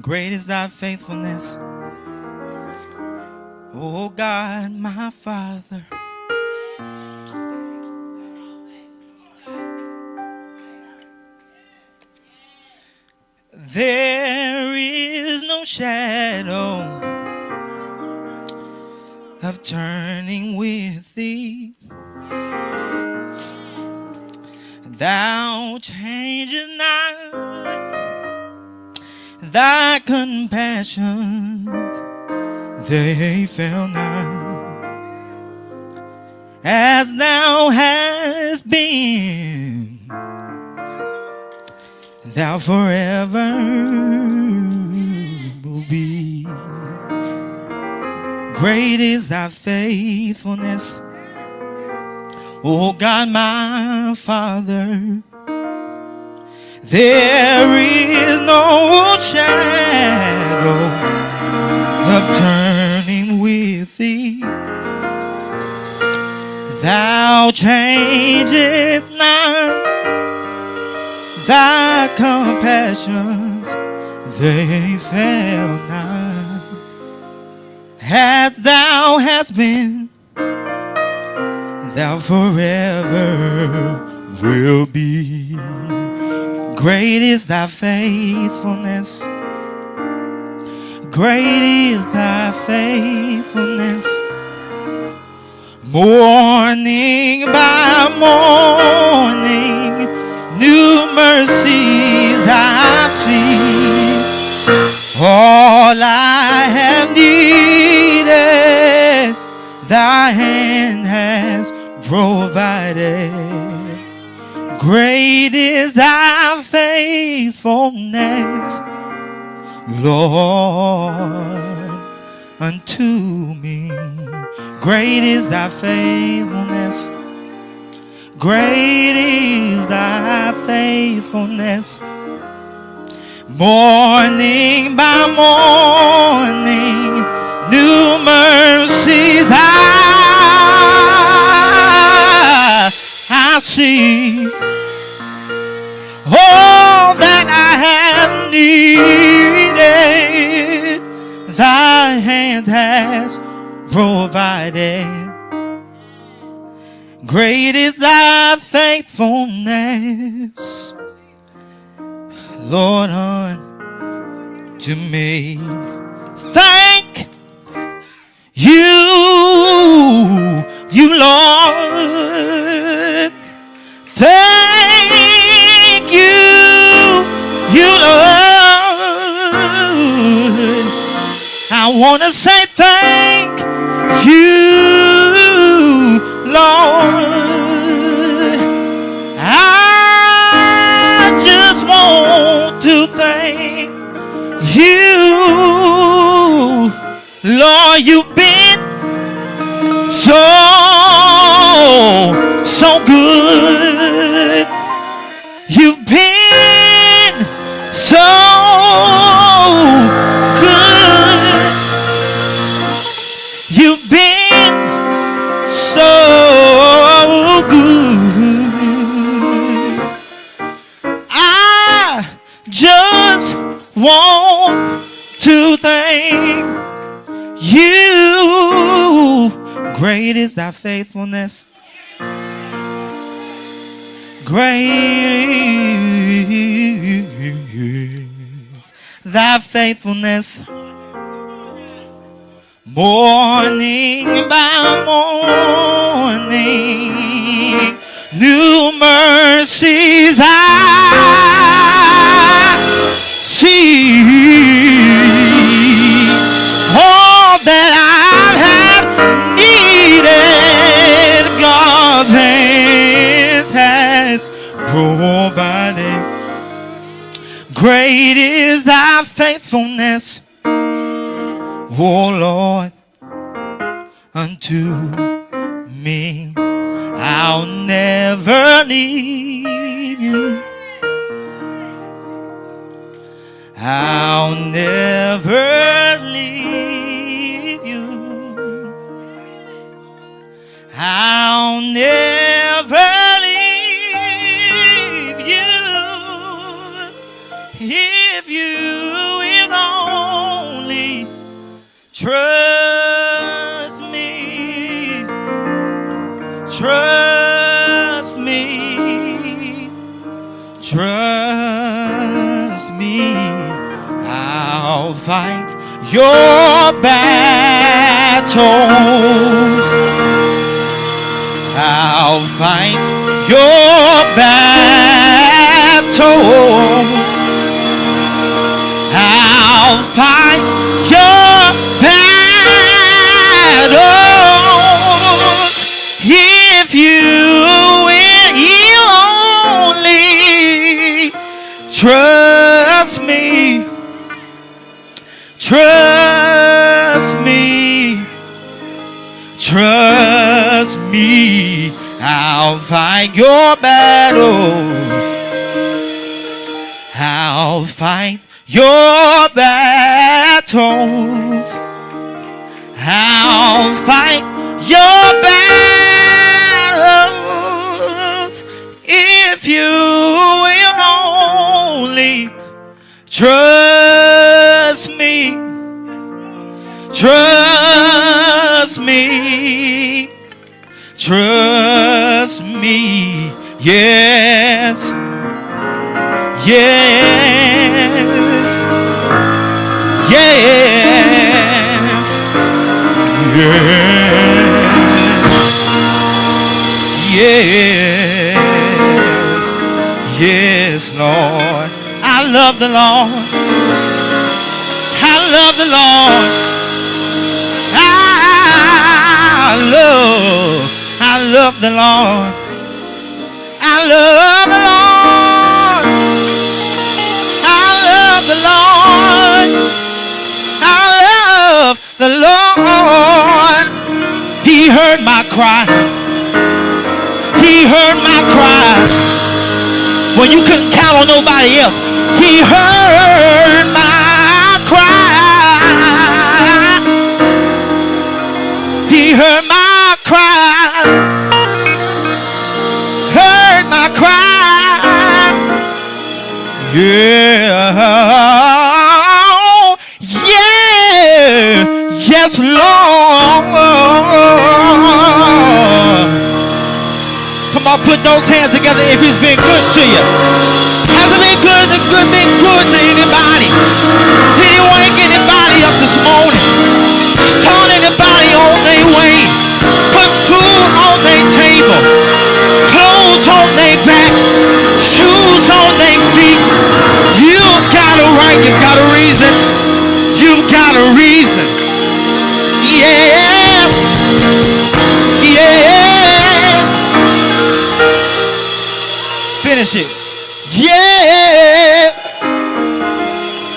Great is thy faithfulness, O God, my Father. There is no shadow of turning with thee. Thou changest not, thy compassion, they fail not. As thou hast been, thou forever will be. Great is thy faithfulness, O God, my Father. There is no shadow of turning with thee. Thou changest not, thy compassions, they fail not. As thou hast been, thou forever will be. Great is thy faithfulness. Great is thy faithfulness. Morning by morning, new mercies I see. All I have needed, thy hand has provided. Great is thy faithfulness, Lord, unto me. Great is thy faithfulness. Great is thy faithfulness. Morning by morning, new mercies I see. All that I have needed, thy hand has provided. Great is thy faithfulness, Lord, unto me. Thank you, Lord. Thank you, Lord. I want to say thank you, Lord. I just want to thank you, Lord. You've been so good. You've been so good. You've been so good. I just want to thank you. Great is thy faithfulness. Great is thy faithfulness. Morning by morning, new mercies I see. All that I have needed, God's hand has provided. Great is thy faithfulness, oh Lord, unto me. I'll never leave you. I'll never leave you. I'll never leave you. If you will will only trust me, trust me, trust me, I'll fight your battles. I'll fight your battles. I'll fight your battles if you will only trust me, trust me, trust me. I'll fight your battles. I'll fight your battles. I'll fight your battles if you will only trust me, trust me, trust me. Yes, yes, yes, yes, yes, yes, Lord. I love the Lord. I love the Lord. I love the Lord. I love the Lord. I love the Lord. I love the Lord. He heard my cry. He heard my cry. When you couldn't count on nobody else, he heard my cry. He heard my cry. Heard my cry. Yeah. Yeah. Yes, Lord. Come on, put those hands together if he's been good to you. Has it been good? Been good to anybody? Did he wake anybody up this morning? Start anybody on their way? Put food on their table, clothes on their back, shoes on their feet. You've got a right, you've got a reason. You've got a reason. Yes. Yes. Finish it. Yeah.